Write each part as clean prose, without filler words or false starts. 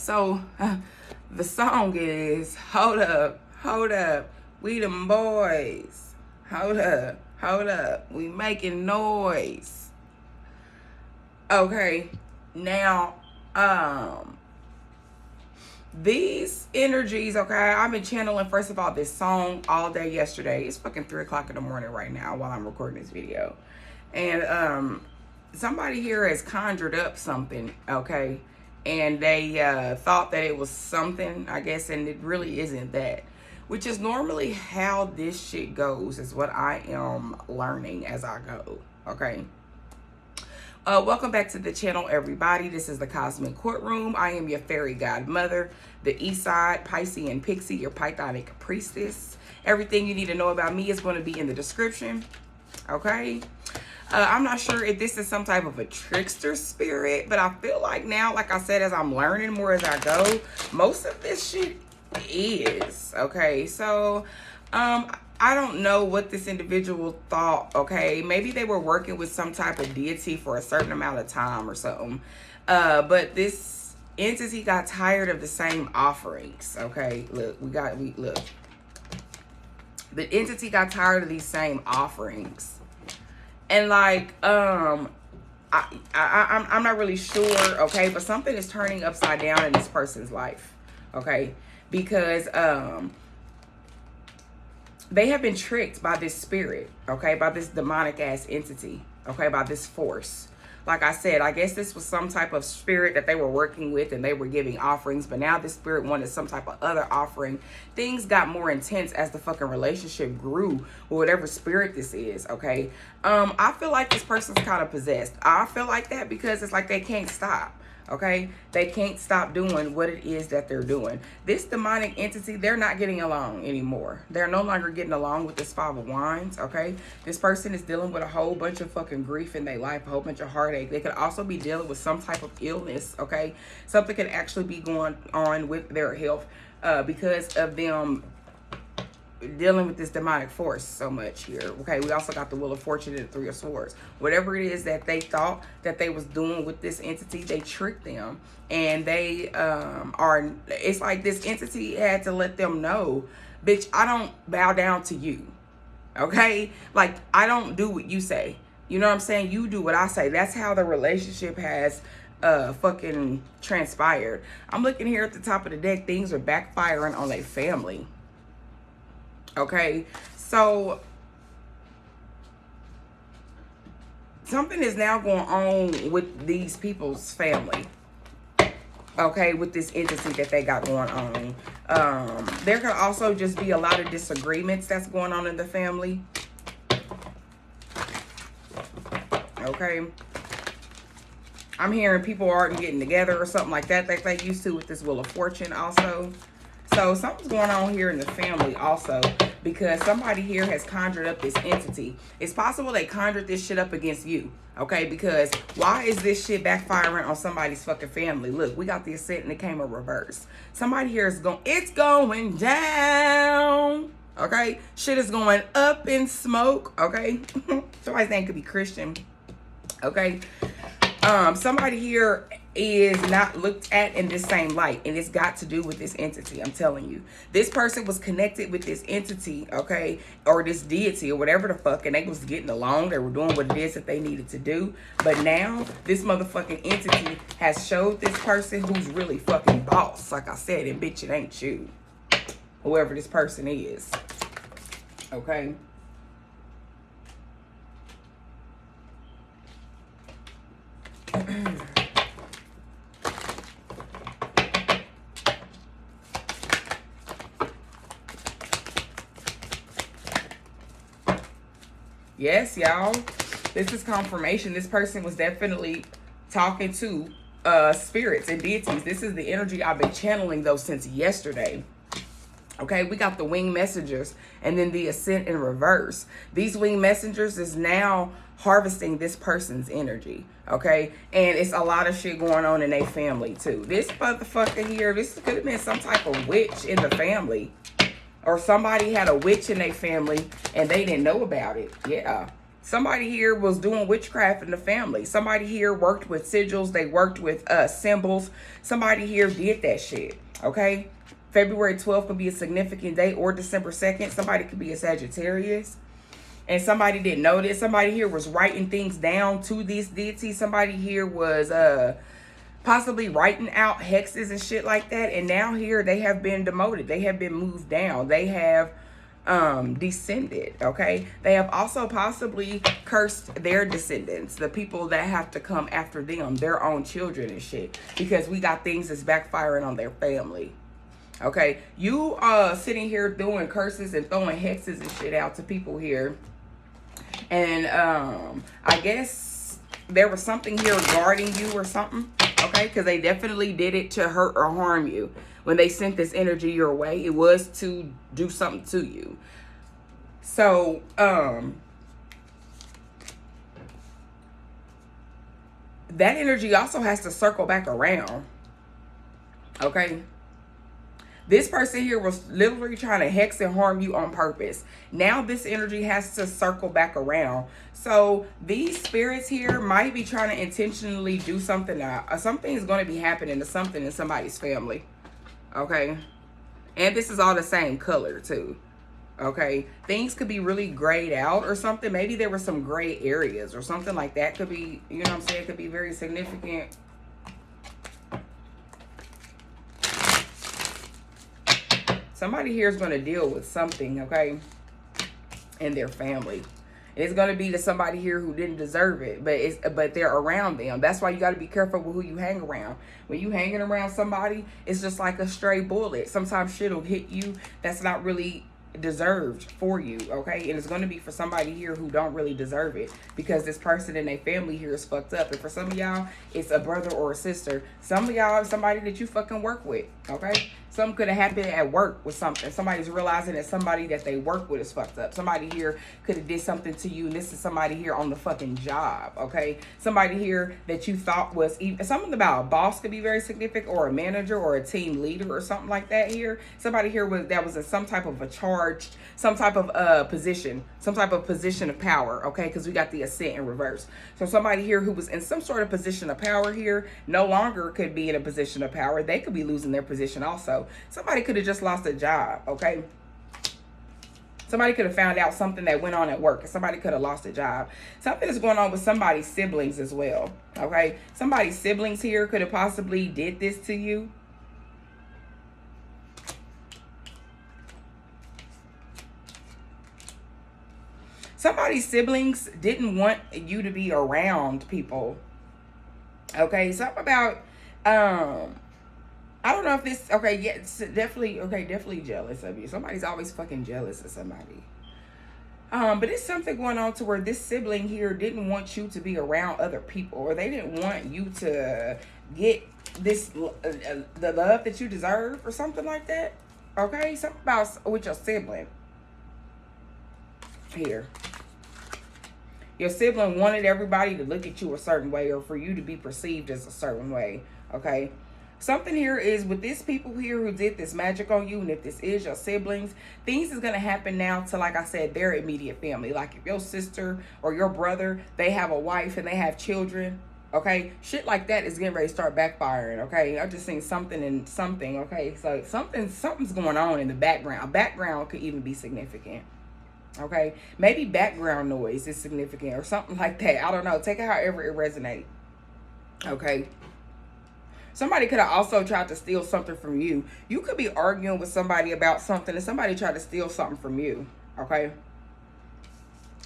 So the song is hold up, we them boys. Hold up, we making noise. Okay, now these energies, okay, I've been channeling first of all this song all day yesterday. It's fucking 3 o'clock in the morning right now while I'm recording this video. And somebody here has conjured up something, okay, and they thought that it was something, I guess, and it really isn't that, which is normally how this shit goes, is what I am learning as I go, okay. Welcome back to the channel, everybody. This is the Cosmic Courtroom. I am your fairy godmother, the East Side Piscean Pixie, your Pythonic priestess. Everything you need to know about me is going to be in the description, okay. I'm not sure if this is some type of a trickster spirit, but I feel like now, like I said, as I'm learning more as I go, most of this shit is, okay. So, I don't know what this individual thought, okay. Maybe they were working with some type of deity for a certain amount of time or something. But this entity got tired of the same offerings, okay. Look. The entity got tired of these same offerings. And like, I'm not really sure, okay, but something is turning upside down in this person's life, okay, because they have been tricked by this spirit, okay, by this demonic ass entity, okay, by this force. Like I said, I guess this was some type of spirit that they were working with and they were giving offerings, but now this spirit wanted some type of other offering. Things got more intense as the fucking relationship grew with whatever spirit this is, okay? I feel like this person's kind of possessed. I feel like that because it's like they can't stop, okay? They can't stop doing what it is that they're doing. This demonic entity, they're not getting along anymore. They're no longer getting along with this 5 of Wands, okay? This person is dealing with a whole bunch of fucking grief in their life, a whole bunch of heartache. They could also be dealing with some type of illness, okay? Something could actually be going on with their health because of them dealing with this demonic force so much here, okay? We also got the Wheel of Fortune and the 3 of Swords. Whatever it is that they thought that they was doing with this entity, they tricked them, and they it's like this entity had to let them know, bitch, I don't bow down to you, okay? Like, I don't do what you say, you know what I'm saying? You do what I say. That's how the relationship has fucking transpired. I'm looking here at the top of the deck. Things are backfiring on their family. Okay, so something is now going on with these people's family, okay, with this entity that they got going on. There could also just be a lot of disagreements that's going on in the family, okay. I'm hearing people aren't getting together or something like that they used to with this Wheel of Fortune also. So something's going on here in the family also, because somebody here has conjured up this entity. It's possible they conjured this shit up against you, okay? Because why is this shit backfiring on somebody's fucking family? Look, we got the Ascent and it came in reverse. Somebody here is it's going down, okay? Shit is going up in smoke, okay? Somebody's name could be Christian, okay? Somebody here is not looked at in this same light, and it's got to do with this entity. I'm telling you, this person was connected with this entity, okay, or this deity or whatever the fuck, and they was getting along. They were doing what it is that they needed to do. But now this motherfucking entity has showed this person who's really fucking boss, like I said, and bitch, it ain't you, whoever this person is, okay. Yes, y'all, this is confirmation. This person was definitely talking to spirits and deities. This is the energy I've been channeling though since yesterday. Okay, we got the winged messengers and then the Ascent in reverse. These winged messengers is now harvesting this person's energy, okay? And it's a lot of shit going on in their family too. This motherfucker here, this could have been some type of witch in the family. Or somebody had a witch in their family and they didn't know about it. Yeah. Somebody here was doing witchcraft in the family. Somebody here worked with sigils. They worked with symbols. Somebody here did that shit. Okay? February 12th could be a significant date, or December 2nd. Somebody could be a Sagittarius. And somebody didn't know this. Somebody here was writing things down to these deities. Somebody here was possibly writing out hexes and shit like that. And now here they have been demoted. They have been moved down. They have descended. Okay? They have also possibly cursed their descendants, the people that have to come after them, their own children and shit, because we got things that's backfiring on their family. Okay, you sitting here doing curses and throwing hexes and shit out to people here, and I guess there was something here guarding you or something. Okay, because they definitely did it to hurt or harm you. When they sent this energy your way, it was to do something to you. So that energy also has to circle back around. Okay, this person here was literally trying to hex and harm you on purpose. Now this energy has to circle back around. So these spirits here might be trying to intentionally do something. Something is going to be happening to something in somebody's family. Okay. And this is all the same color too. Okay. Things could be really grayed out or something. Maybe there were some gray areas or something like that. Could be, you know what I'm saying? Could be very significant. Somebody here is going to deal with something, okay, in their family. It's going to be to somebody here who didn't deserve it, but they're around them. That's why you got to be careful with who you hang around. When you hanging around somebody, it's just like a stray bullet. Sometimes shit will hit you that's not really deserved for you, okay? And it's going to be for somebody here who don't really deserve it, because this person in their family here is fucked up. And for some of y'all, it's a brother or a sister. Some of y'all, somebody that you fucking work with, okay? Something could have happened at work with something. Somebody's realizing that somebody that they work with is fucked up. Somebody here could have did something to you, and this is somebody here on the fucking job, okay? Somebody here that you thought was even something about a boss could be very significant, or a manager or a team leader or something like that here. Somebody here that was in some type of a charged, some type of position, some type of position of power, okay? Because we got the ascent in reverse. So somebody here who was in some sort of position of power here no longer could be in a position of power. They could be losing their position also. Somebody could have just lost a job, okay? Somebody could have found out something that went on at work, and somebody could have lost a job. Something is going on with somebody's siblings as well, okay? Somebody's siblings here could have possibly did this to you. Somebody's siblings didn't want you to be around people, okay? Something about, I don't know if this, okay, yeah, it's definitely jealous of you. Somebody's always fucking jealous of somebody. But it's something going on to where this sibling here didn't want you to be around other people, or they didn't want you to get this, the love that you deserve or something like that. Okay, something about with your sibling here. Your sibling wanted everybody to look at you a certain way, or for you to be perceived as a certain way, okay? Something here is with these people here who did this magic on you, and if this is your siblings, things is going to happen now to, like I said, their immediate family. Like if your sister or your brother, they have a wife and they have children, okay? Shit like that is getting ready to start backfiring, okay? I just seen something in something, okay? So something's going on in the background. Background could even be significant, okay? Maybe background noise is significant or something like that. I don't know. Take it however it resonates, okay? Somebody could have also tried to steal something from you. You could be arguing with somebody about something and somebody tried to steal something from you, okay?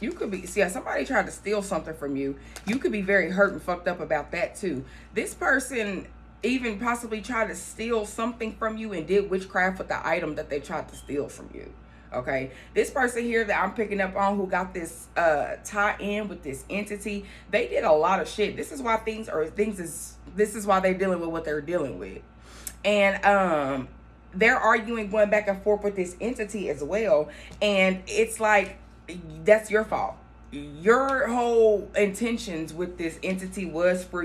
You could be, somebody tried to steal something from you. You could be very hurt and fucked up about that too. This person even possibly tried to steal something from you and did witchcraft with the item that they tried to steal from you. Okay, this person here that I'm picking up on who got this tie in with this entity, they did a lot of shit. This is why this is why they're dealing with what they're dealing with. And they're arguing, going back and forth with this entity as well. And it's like, that's your fault. your whole intentions with this entity was for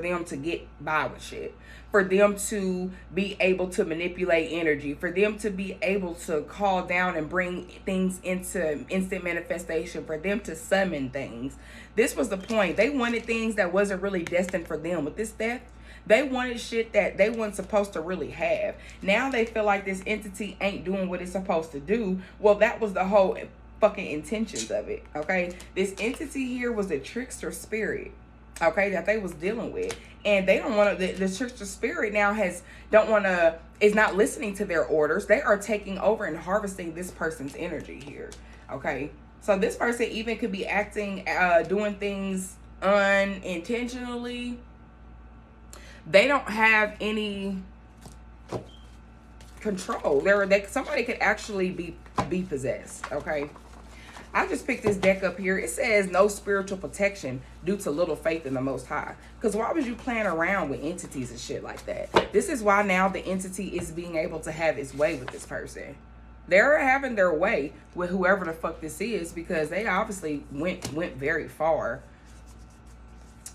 them to get by with shit, for them to be able to manipulate energy, for them to be able to call down and bring things into instant manifestation, for them to summon things. This was the point. They wanted things that wasn't really destined for them. With this death, they wanted shit that they weren't supposed to really have. Now they feel like this entity ain't doing what it's supposed to do. Well, that was the whole fucking intentions of it. Okay, this entity here was a trickster spirit, okay, that they was dealing with, and they don't want to. The trickster spirit now is not listening to their orders. They are taking over and harvesting this person's energy here. Okay, so this person even could be acting, doing things unintentionally. They don't have any control. Somebody could actually be possessed. Okay, I just picked this deck up here. It says no spiritual protection due to little faith in the Most High. Because why would you playing around with entities and shit like that? This is why now the entity is being able to have its way with this person. They're having their way with whoever the fuck this is, because they obviously went very far.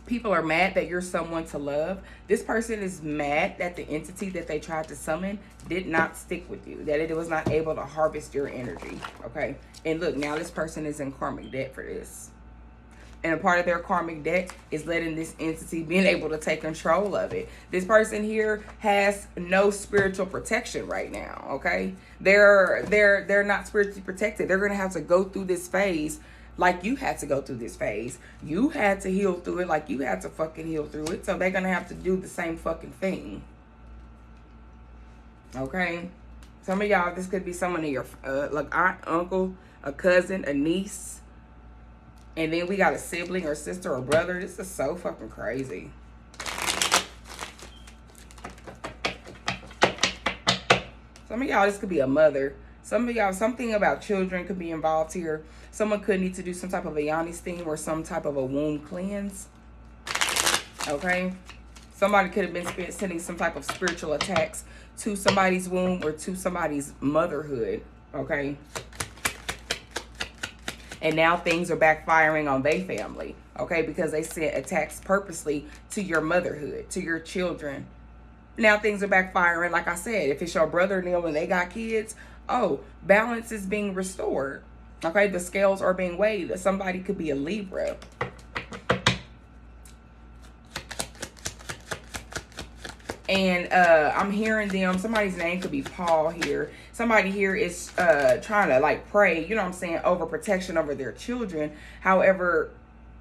People are mad that you're someone to love. This person is mad that the entity that they tried to summon did not stick with you, that it was not able to harvest your energy. Okay, and look, now this person is in karmic debt for this, and a part of their karmic debt is letting this entity being able to take control of it. This person here has no spiritual protection right now. Okay, they're not spiritually protected. They're gonna have to go through this phase like you had to go through this phase. You had to heal through it like you had to fucking heal through it. So they're gonna have to do the same fucking thing. Okay? Some of y'all, this could be someone in your, like aunt, uncle, a cousin, a niece. And then we got a sibling or sister or brother. This is so fucking crazy. Some of y'all, this could be a mother. Some of y'all, something about children could be involved here. Someone could need to do some type of a yoni steam or some type of a womb cleanse. Okay? Somebody could have been sending some type of spiritual attacks to somebody's womb or to somebody's motherhood. Okay? And now things are backfiring on their family. Okay? Because they sent attacks purposely to your motherhood, to your children. Now things are backfiring. Like I said, if it's your brother and them and they got kids, oh, balance is being restored. Okay, the scales are being weighed. Somebody could be a Libra. And I'm hearing them, somebody's name could be Paul here. Somebody here is trying to like pray, you know what I'm saying, over protection over their children. However,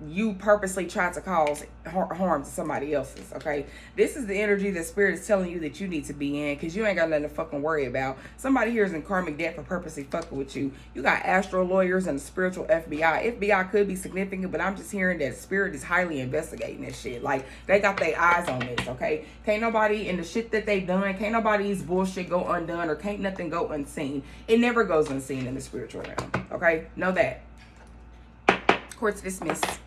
you purposely try to cause harm to somebody else's. Okay, this is the energy that spirit is telling you that you need to be in, because you ain't got nothing to fucking worry about. Somebody here is in karmic debt for purposely fucking with you. You got astral lawyers and the spiritual FBI could be significant, but I'm just hearing that spirit is highly investigating this shit. Like, they got their eyes on this. Okay, can't nobody in the shit that they done, can't nobody's bullshit go undone, or can't nothing go unseen. It never goes unseen in the spiritual realm. Okay, know that. Court's dismissed.